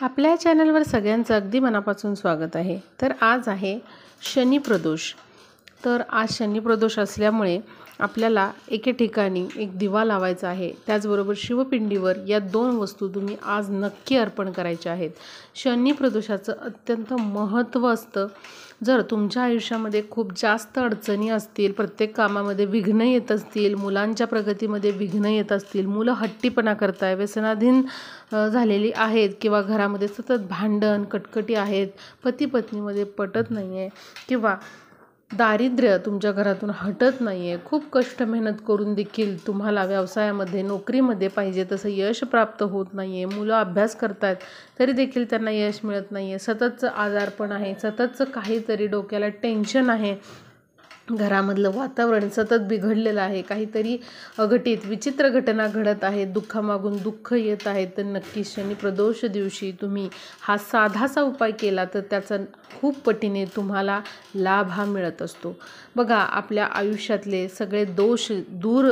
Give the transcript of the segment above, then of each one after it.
आपल्या चॅनलवर सगळ्यांचं अगदी मनापासून स्वागत आहे। तर आज आहे शनी प्रदोष। तर आज शनी प्रदोष असल्यामुळे आपल्याला एके ठिकाणी एक दिवा लावायचा आहे, त्याचबरोबर शिवपिंडीवर या दोन वस्तू तुम्ही आज नक्की अर्पण करायच्या आहेत। शनी प्रदोषाचं अत्यंत महत्त्व असतं। जर तुमच्या आयुष्यामध्ये खूप जास्त अडचणी असतील, प्रत्येक कामामध्ये विघ्न येत असतील, मुलांच्या प्रगतीमध्ये विघ्न येत असतील, मुलं हट्टीपणा करताय, व्यसनाधीन झालेली आहेत किंवा घरामध्ये सतत भांडण कटकटी आहेत, पती पत्नीमध्ये पटत नाही आहे किंवा दारिद्र्य तुमच्या घरातून हटत नाही आहे, खूप कष्ट मेहनत करून देखील तुम्हाला व्यवसायामध्ये नोकरीमध्ये पाहिजे तसं यश प्राप्त होत नाही आहे, मुलं अभ्यास करतात तरी देखील त्यांना यश मिळत नाही आहे, सततचं आजारपण आहे, सततचं काहीतरी डोक्याला टेन्शन आहे, घरामधलं वातावरण सतत बिघडलेलं आहे, काहीतरी अघटित विचित्र घटना घडत आहेत, दुःखामागून दुःख येत आहे, तर नक्की शनी प्रदोष दिवशी तुम्ही हा साधासा उपाय केला तर त्याचा खूप पटीने तुम्हाला लाभ हा मिळत असतो। बघा, आपल्या आयुष्यातले सगळे दोष दूर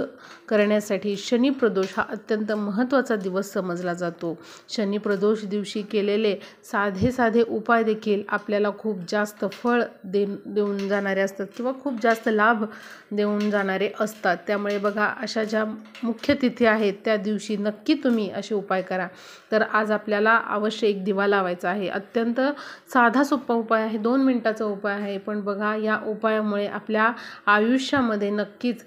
करण्यासाठी शनी प्रदोष हा अत्यंत महत्त्वाचा दिवस समजला जातो। शनी प्रदोष दिवशी केलेले साधे साधे उपाय देखील आपल्याला खूप जास्त फळ देऊन जाणारे असतात किंवा खूप जास्त लाभ देऊन जाणारे असतात। त्यामुळे बघा, अशा ज्या मुख्य तिथी आहेत त्या दिवशी नक्की तुम्ही असे उपाय करा। तर आज आपल्याला अवश्य एक दिवा लावायचा आहे। अत्यंत साधा सोपा उपाय आहे, 2 मिनिटाचा उपाय आहे, पण बघा या उपायामुळे आपल्या आयुष्यामध्ये नक्कीच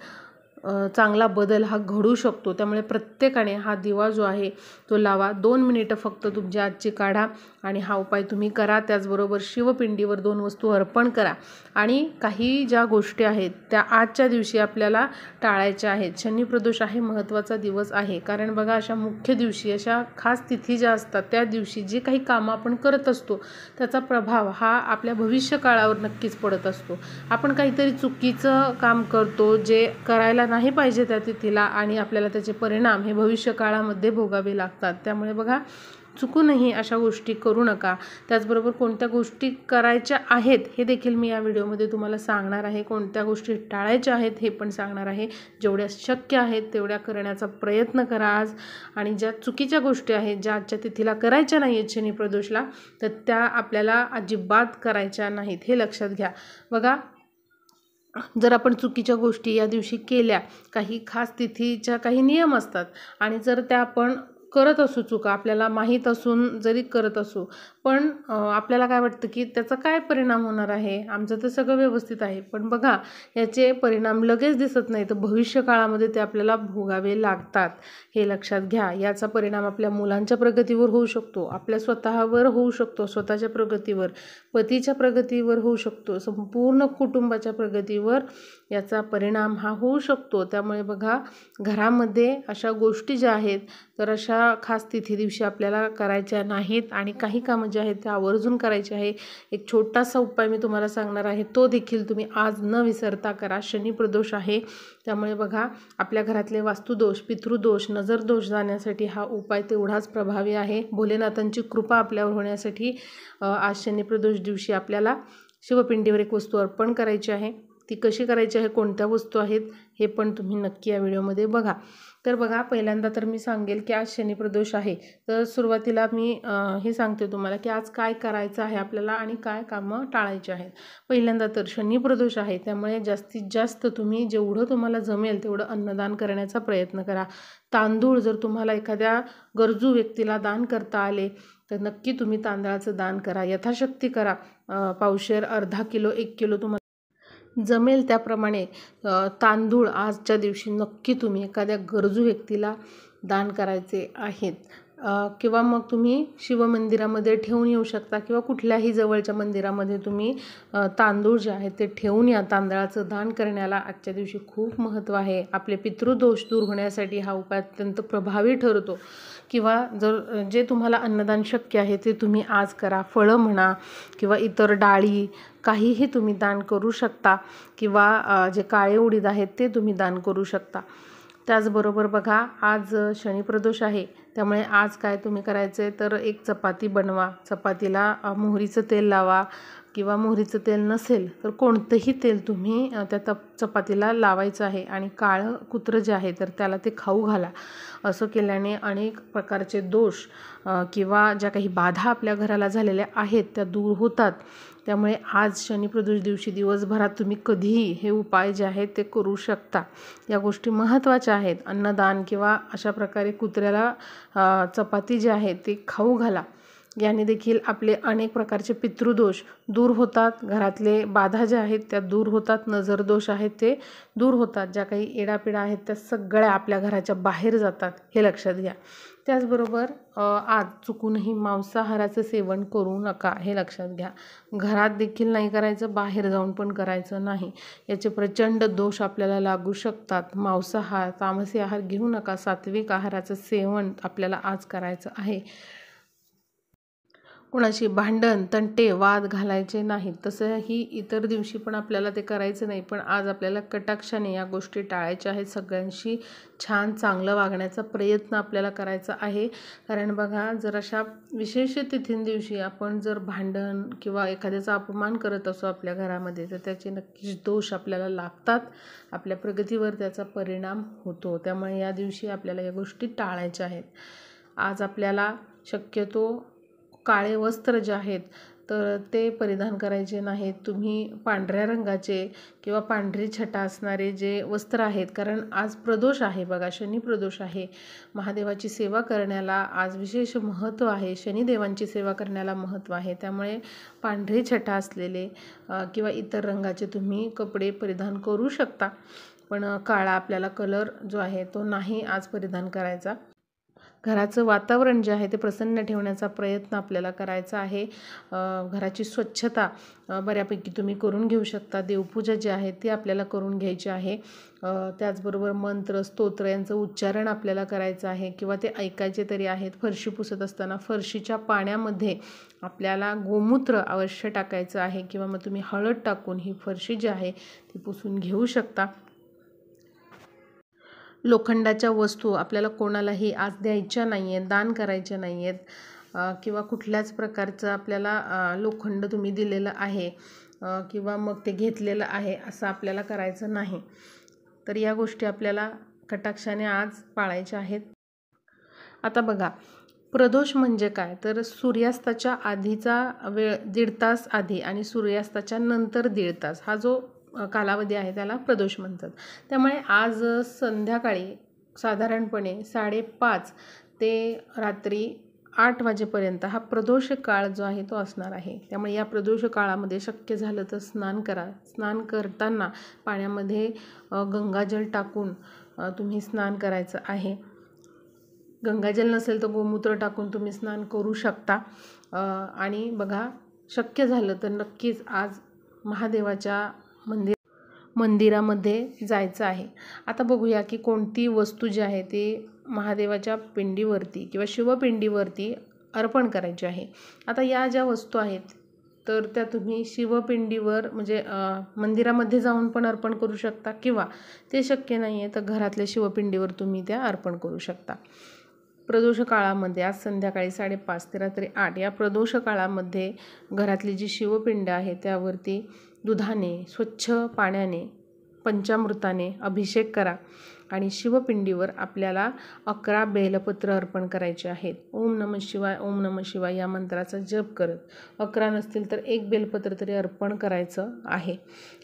चांगला बदल हा घडू शकतो। त्यामुळे प्रत्येकाने हा दिवा जो आहे तो लावा, 2 मिनिटं फक्त तुमची आजची काढा आणि हा उपाय तुम्ही करा। त्याचबरोबर शिवपिंडीवर 2 वस्तू अर्पण करा आणि काही ज्या गोष्टी आहेत त्या आजच्या दिवशी आपल्याला टाळायच्या आहेत। शनी प्रदोष आहे, महत्त्वाचा दिवस आहे, कारण बघा अशा मुख्य दिवशी, अशा खास तिथी ज्या असतात त्या दिवशी जे काही कामं आपण करत असतो त्याचा प्रभाव हा आपल्या भविष्यकाळावर नक्कीच पडत असतो। आपण काहीतरी चुकीचं काम करतो जे करायला नाही पाहिजे त्या तिथीला आणि आपल्याला त्याचे परिणाम हे भविष्यकाळामध्ये भोगावे लागतात। त्यामुळे बघा, चुकूनही अशा गोष्टी करू नका। त्याचबरोबर कोणत्या गोष्टी करायच्या आहेत हे देखील मी या व्हिडिओमध्ये तुम्हाला सांगणार आहे, कोणत्या गोष्टी टाळायच्या आहेत हे पण सांगणार आहे। जेवढ्या शक्य आहेत तेवढ्या करण्याचा प्रयत्न करा आज, आणि ज्या चुकीच्या गोष्टी आहेत ज्या आजच्या तिथीला करायच्या नाही आहेत शनी प्रदोषला, तर त्या आपल्याला अजिबात करायच्या नाहीत, हे लक्षात घ्या। बघा, जर आपण चुकीच्या गोष्टी या दिवशी केल्या, काही खास तिथीच्या काही नियम असतात आणि जर त्या आपण करत असू, चुका आपल्याला माहीत असून जरी करत असू, पण आपल्याला काय वाटतं की त्याचा काय परिणाम होणार आहे, आमचं तर सगळं व्यवस्थित आहे, पण बघा याचे परिणाम लगेच दिसत नाही, तर भविष्यकाळामध्ये ते आपल्याला भोगावे लागतात, हे लक्षात घ्या। याचा परिणाम आपल्या मुलांच्या प्रगतीवर होऊ शकतो, आपल्या स्वतःवर होऊ शकतो, स्वतःच्या प्रगतीवर, पतीच्या प्रगतीवर होऊ शकतो, संपूर्ण कुटुंबाच्या प्रगतीवर याचा परिणाम हा होऊ शकतो। त्यामुळे बघा, घरामध्ये अशा गोष्टी ज्या आहेत तर अशा खास तिथी दिवशी आपल्याला करायच्या नाहीत आणि काही कामं जे आहेत ते आवर्जून करायचे आहे। एक छोटासा उपाय मी तुम्हाला सांगणार आहे, तो देखील तुम्ही आज न विसरता करा। शनी प्रदोष आहे, त्यामुळे बघा आपल्या घरातले वास्तुदोष, पितृदोष, नजरदोष जाण्यासाठी हा उपाय तेवढाच प्रभावी आहे। भोलेनाथांची कृपा आपल्यावर होण्यासाठी आज शनी प्रदोष दिवशी आपल्याला शिवपिंडीवर एक वस्तू अर्पण करायची आहे। ती कशी करायची आहे, कोणत्या वस्तू आहेत हे पण तुम्ही नक्की या व्हिडिओमध्ये बघा। तर बघा, पहिल्यांदा तर मी सांगेल की आज शनी प्रदोष आहे, तर सुरुवातीला मी हे सांगते तुम्हाला की आज काय करायचं आहे आपल्याला आणि काय कामं टाळायची आहेत। पहिल्यांदा तर शनी प्रदोष आहे, त्यामुळे जास्तीत जास्त तुम्ही जेवढं तुम्हाला जमेल तेवढं अन्नदान करण्याचा प्रयत्न करा। तांदूळ जर तुम्हाला एखाद्या गरजू व्यक्तीला दान करता आले तर नक्की तुम्ही तांदळाचं दान करा, यथाशक्ती करा। पावशेर, अर्धा किलो, 1 किलो तुम्हाला जमेल त्याप्रमाणे तांदूळ आजच्या दिवशी नक्की तुम्ही एखाद्या गरजू व्यक्तीला दान करायचे आहेत। किंवा मग तुम्ही शिवमंदिरामध्ये ठेवून येऊ शकता किंवा कुठल्याही जवळच्या मंदिरामध्ये तुम्ही तांदूळ जे आहेत ते ठेवून या। तांदळाचं दान करण्याला आजच्या दिवशी खूप महत्त्व आहे। आपले पितृदोष दूर होण्यासाठी हा उपाय अत्यंत प्रभावी ठरतो। किंवा जर जे तुम्हाला अन्नदान शक्य आहे ते तुम्ही आज करा, फळं म्हणा किंवा इतर डाळी काहीही तुम्ही दान करू शकता, किंवा जे काळे उडीद आहेत ते तुम्ही दान करू शकता। त्याचबरोबर बघा, आज शनी प्रदोष आहे, त्यामुळे आज काय तुम्ही करायचं आहे तर एक चपाती बनवा, चपातीला मोहरीचं तेल लावा, किंवा मोहरीचं तेल नसेल तर कोणतंही तेल तुम्ही त्या चपातीला लावायचं आहे आणि काळं कुत्रं जे आहे तर त्याला ते खाऊ घाला. असं केल्याने अनेक प्रकारचे दोष किंवा ज्या काही बाधा आपल्या घराला झालेल्या आहेत त्या दूर होतात. त्यामुळे आज शनिप्रदोष दिवशी दिवसभरात तुम्ही कधीही हे उपाय जे आहेत ते करू शकता. या गोष्टी महत्त्वाच्या आहेत. अन्नदान किंवा अशा प्रकारे कुत्र्याला चपाती जी आहे ती खाऊ घाला. याने देखील आपले अनेक प्रकारचे पितृदोष दूर होतात. घरातले बाधा ज्या आहेत त्या दूर होतात. नजरदोष आहेत ते दूर होतात. ज्या काही एडापिडा आहेत त्या सगळ्या आपल्या घराच्या बाहेर जातात, हे लक्षात घ्या. त्याचबरोबर आज चुकूनही मांसाहाराचं सेवन करू नका, हे लक्षात घ्या. घरात देखील नाही करायचं, बाहेर जाऊन पण करायचं नाही. याचे प्रचंड दोष आपल्याला लागू शकतात. मांसाहार, तामसी आहार घेऊ नका. सात्विक आहाराचं सेवन आपल्याला आज करायचं आहे. कोणाशी भांडण, तंटे, वाद घालायचे नाहीत. तसंही इतर दिवशी पण आपल्याला ते करायचं नाही, पण आज आपल्याला कटाक्षाने या गोष्टी टाळायच्या आहेत. सगळ्यांशी छान चांगलं वागण्याचा प्रयत्न आपल्याला करायचा आहे. कारण बघा, जर अशा विशेष तिथींदिवशी आपण जर भांडण किंवा एखाद्याचा अपमान करत असो आपल्या घरामध्ये, तर त्याचे नक्कीच दोष आपल्याला लागतात. आपल्या प्रगतीवर त्याचा परिणाम होतो. त्यामुळे या दिवशी आपल्याला या गोष्टी टाळायच्या आहेत. आज आपल्याला शक्यतो काळे वस्त्र जे आहेत तर ते परिधान करायचे नाहीत. तुम्ही पांढऱ्या रंगाचे किंवा पांढरी छटा असणारे जे वस्त्र आहेत, कारण आज प्रदोष आहे बघा, शनी प्रदोष आहे. महादेवाची सेवा करण्याला आज विशेष महत्त्व आहे. शनिदेवांची सेवा करण्याला महत्त्व आहे. त्यामुळे पांढरी छटा असलेले किंवा इतर रंगाचे तुम्ही कपडे परिधान करू शकता. पण काळा आपल्याला कलर जो आहे तो नाही आज परिधान करायचा. घराचं वातावरण जे आहे ते प्रसन्न ठेवण्याचा प्रयत्न आपल्याला करायचा आहे. घराची स्वच्छता बऱ्यापैकी तुम्ही करून घेऊ शकता. देवपूजा जी आहे ती आपल्याला करून घ्यायची आहे. त्याचबरोबर मंत्र, स्तोत्र यांचं उच्चारण आपल्याला करायचं आहे किंवा ते ऐकायचे तरी आहेत. फरशी पुसत असताना फरशीच्या पाण्यामध्ये आपल्याला गोमूत्र अवश्य टाकायचं आहे किंवा मग तुम्ही हळद टाकून ही फरशी जी आहे ती पुसून घेऊ शकता. लोखंडाच्या वस्तू आपल्याला कोणालाही आज द्यायच्या नाही आहेत, दान करायच्या नाही आहेत किंवा कुठल्याच प्रकारचं आपल्याला लोखंड तुम्ही दिलेलं आहे किंवा मग ते घेतलेलं आहे असं आपल्याला करायचं नाही. तर या गोष्टी आपल्याला कटाक्षाने आज पाळायच्या आहेत. आता बघा, प्रदोष म्हणजे काय, तर सूर्यास्ताच्या आधीचा वेळ 1.5 तास आधी आणि सूर्यास्ताच्या नंतर 1.5 तास हा जो कालावधी आहे त्याला प्रदोष म्हणतात. त्यामुळे आज संध्याकाळी साधारणपणे 5:30 ते रात्री 8 वाजेपर्यंत हा प्रदोष काळ जो आहे तो असणार आहे. त्यामुळे या प्रदोष काळामध्ये शक्य झालं तर स्नान करा. स्नान करताना पाण्यामध्ये गंगाजल टाकून तुम्ही स्नान करायचं आहे. गंगाजल नसेल तर गोमूत्र टाकून तुम्ही स्नान करू शकता. आणि बघा, शक्य झालं तर नक्कीच आज महादेवाच्या मंदिरामध्ये जायचं आहे. आता बघूया की कोणती वस्तू जी आहे ती महादेवाच्या पिंडीवरती किंवा शिवपिंडीवरती अर्पण करायची आहे. आता या ज्या वस्तू आहेत तर त्या तुम्ही शिवपिंडीवर म्हणजे मंदिरामध्ये जाऊन पण अर्पण करू शकता किंवा ते शक्य नाही आहे तर घरातल्या शिवपिंडीवर तुम्ही त्या अर्पण करू शकता. प्रदोष काळामध्ये आज संध्याकाळी 5:30 ते रात्री 8 या प्रदोष काळामध्ये घरातली जी शिवपिंड आहे त्यावरती दुधाने, स्वच्छ पाण्याने, पंचामृताने अभिषेक करा आणि शिवपिंडीवर आपल्याला 11 बेलपत्र अर्पण करायचे आहेत. ओम नमः शिवाय, ओम नमः शिवाय या मंत्राचा जप करत, 11 नसतील तर 1 बेलपत्र तरी अर्पण करायचं आहे.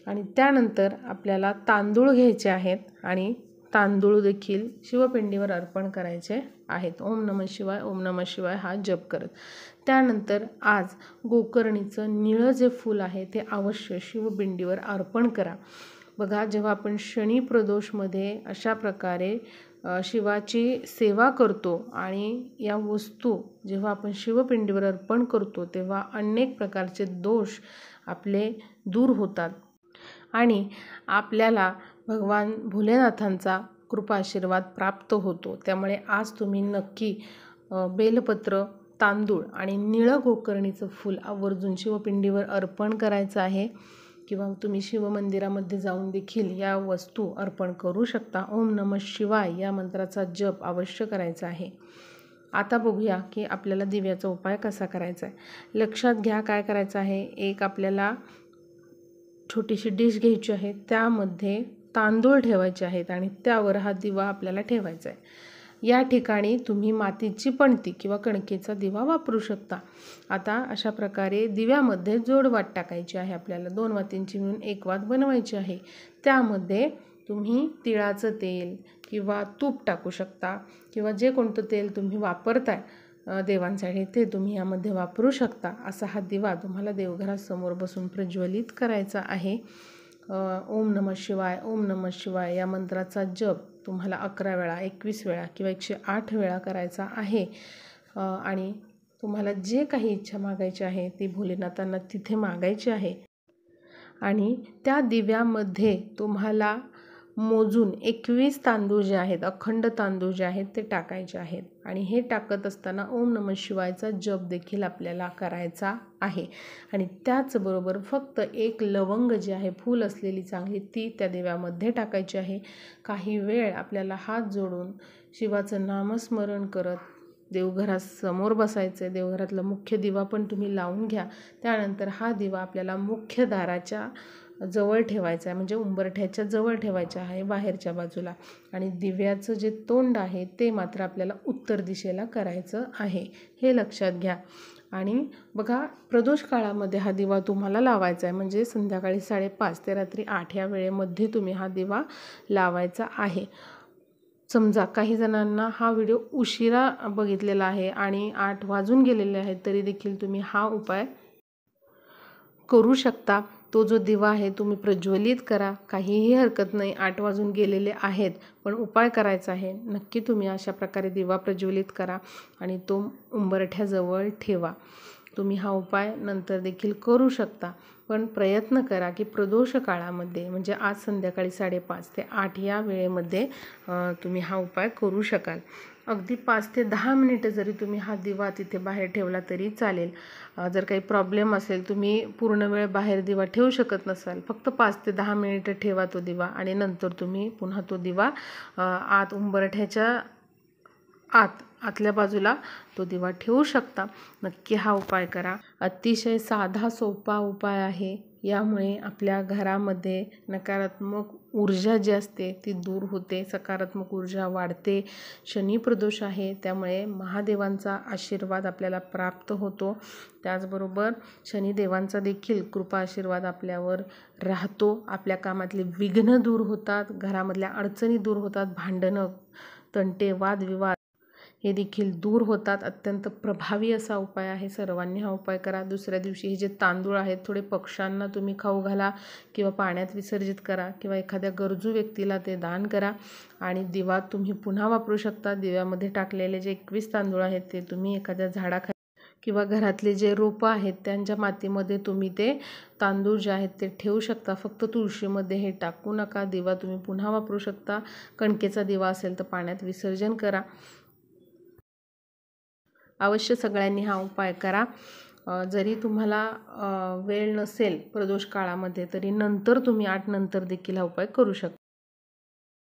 आणि त्यानंतर आपल्याला तांदूळ घ्यायचे आहेत आणि तांदूळ देखील शिवपिंडीवर अर्पण करायचे आहेत. ओम नमः शिवाय, ओम नमः शिवाय हा जप करत. त्यानंतर आज गोकर्णीचं निळं जे फूल आहे ते अवश्य शिवपिंडीवर अर्पण करा. बघा, जेव्हा आपण शनी प्रदोषमध्ये अशा प्रकारे शिवाची सेवा करतो आणि या वस्तू जेव्हा आपण शिवपिंडीवर अर्पण करतो तेव्हा अनेक प्रकारचे दोष आपले दूर होतात आणि आपल्याला भगवान भोलेनाथांचा कृपा आशीर्वाद प्राप्त होतो. त्यामुळे आज तुम्ही नक्की बेलपत्र, तांदूळ आणि निळं गोकर्णीचं फूल आवर्जून शिवपिंडीवर अर्पण करायचं आहे किंवा तुम्ही शिवमंदिरामध्ये जाऊन देखील या वस्तू अर्पण करू शकता. ओम नमः शिवाय या मंत्राचा जप अवश्य करायचा आहे. आता बघूया की आपल्याला दिव्याचा उपाय कसा करायचा आहे। लक्षात घ्या काय करायचं आहे, एक आपल्याला छोटीशी डिश घ्यायची आहे, त्यामध्ये तांदूळ ठेवायचे आहेत आणि त्यावर हा दिवा आपल्याला ठेवायचा आहे। या ठिकाणी तुम्ही मातीची पणती किंवा कणकेचा दिवा वापरू शकता। आता अशा प्रकारे दिव्यामध्ये जोडवात टाकायची आहे। आपल्याला 2 वातींची मिळून 1 वात बनवायची आहे। त्यामध्ये तुम्ही तिळाचं तेल किंवा तूप टाकू शकता किंवा जे कोणतं तेल तुम्ही वापरताय देवांसाठी ते तुम्ही यामध्ये वापरू शकता। असा हा दिवा तुम्हाला देवघरासमोर बसून प्रज्वलित करायचा आहे। ओम नमः शिवाय, ओम नमः शिवाय या मंत्राचा जप तुम्हाला 11 वेळा, 21 वेळा किंवा 108 वेळा करायचा आहे। आणि तुम्हाला जे काही इच्छा मागायची आहे ती भोलेनाथांना तिथे मागायची आहे। आणि त्या दिव्यामध्ये तुम्हाला मोजून 21 तांदूळ जे आहेत, अखंड तांदूळ जे आहेत ते टाकायचे आहेत। आणि हे टाकत असताना ओम नमः शिवायचा जप देखील आपल्याला करायचा आहे। आणि त्याचबरोबर फक्त 1 लवंग जी आहे फूल असलेली चांगली ती त्या दिव्यामध्ये टाकायची आहे। काही वेळ आपल्याला हात जोडून शिवाचं नामस्मरण करत देवघरासमोर बसायचं आहे। देवघरातला मुख्य दिवा पण तुम्ही लावून घ्या। त्यानंतर हा दिवा आपल्याला मुख्य दाराच्या जवळ ठेवायचा आहे, म्हणजे उंबरठ्याच्या जवळ ठेवायचा आहे बाहेरच्या बाजूला। आणि दिव्याचं जे तोंड आहे ते मात्र आपल्याला उत्तर दिशेला करायचं आहे, हे लक्षात घ्या। आणि बघा प्रदोष काळामध्ये हा दिवा तुम्हाला लावायचा आहे, म्हणजे संध्याकाळी 5:30 ते रात्री 8 या वेळेमध्ये तुम्ही हा दिवा लावायचा आहे। समजा काही जणांना हा व्हिडिओ उशिरा बघितलेला आहे आणि 8 वाजून गेलेले आहेत तरी देखील तुम्ही हा उपाय करू शकता। तो जो दिवा आहे तुम्ही प्रज्वलित करा, काहीही हरकत नाही। 8 वाजून गेलेले आहेत पण उपाय करायचा आहे। नक्की तुम्ही अशा प्रकारे दिवा प्रज्वलित करा आणि तो उंबरठ्याजवळ ठेवा। तुम्ही हा उपाय नंतर देखील करू शकता, पण प्रयत्न करा की प्रदोष काळामध्ये, म्हणजे आज संध्याकाळी 5:30 ते 8 या वेळेमध्ये तुम्ही हा उपाय करू शकाल। अगदी 5 ते 10 मिनिटं जरी तुम्ही हा दिवा तिथे बाहेर ठेवला तरी चालेल। जर काही प्रॉब्लेम असेल, तुम्ही पूर्ण वेळ बाहेर दिवा ठेवू शकत नसाल, फक्त 5 ते 10 मिनिटं ठेवा तो दिवा आणि नंतर तुम्ही पुन्हा तो दिवा आत उंबरठ्याच्या आतल्या बाजूला तो दिवा ठेवू शकता। नक्की हा उपाय करा। अतिशय साधा सोपा उपाय आहे। यामुळे आपल्या घरामध्ये नकारात्मक ऊर्जा जी असते ती दूर होते, सकारात्मक ऊर्जा वाढते। शनी प्रदोष आहे त्यामुळे महादेवांचा आशीर्वाद आपल्याला प्राप्त होतो। त्याचबरोबर शनिदेवांचा देखील कृपा आशीर्वाद आपल्यावर राहतो। आपल्या कामातले विघ्न दूर होतात, घरामधल्या अडचणी दूर होतात, भांडणं, तंटे, वादविवाद हे देखील दूर होतात। अत्यंत प्रभावी असा उपाय आहे, सर्वांनी हा उपाय करा। दुसऱ्या दिवशी हे जे तांदूळ आहेत थोडे पक्ष्यांना तुम्ही खाऊ घाला किंवा पाण्यात विसर्जित करा किंवा एखाद्या गरजू व्यक्तीला ते दान करा। आणि दिवा तुम्ही पुन्हा वापरू शकता। दिव्यामध्ये टाकलेले जे 21 तांदूळ आहेत ते तुम्ही एखाद्या झाडाखाली किंवा घरातले जे रोपं आहेत त्यांच्या मातीमध्ये तुम्ही ते तांदूळ जे आहेत ते ठेवू शकता। फक्त तुळशीमध्ये हे टाकू नका। दिवा तुम्ही पुन्हा वापरू शकता। कणकेचा दिवा असेल तर पाण्यात विसर्जन करा। अवश्य सगळ्यांनी हा उपाय करा। जरी तुम्हाला वेळ नसेल प्रदोष काळामध्ये तरी नंतर तुम्ही 8 नंतर देखील हा उपाय करू शकता।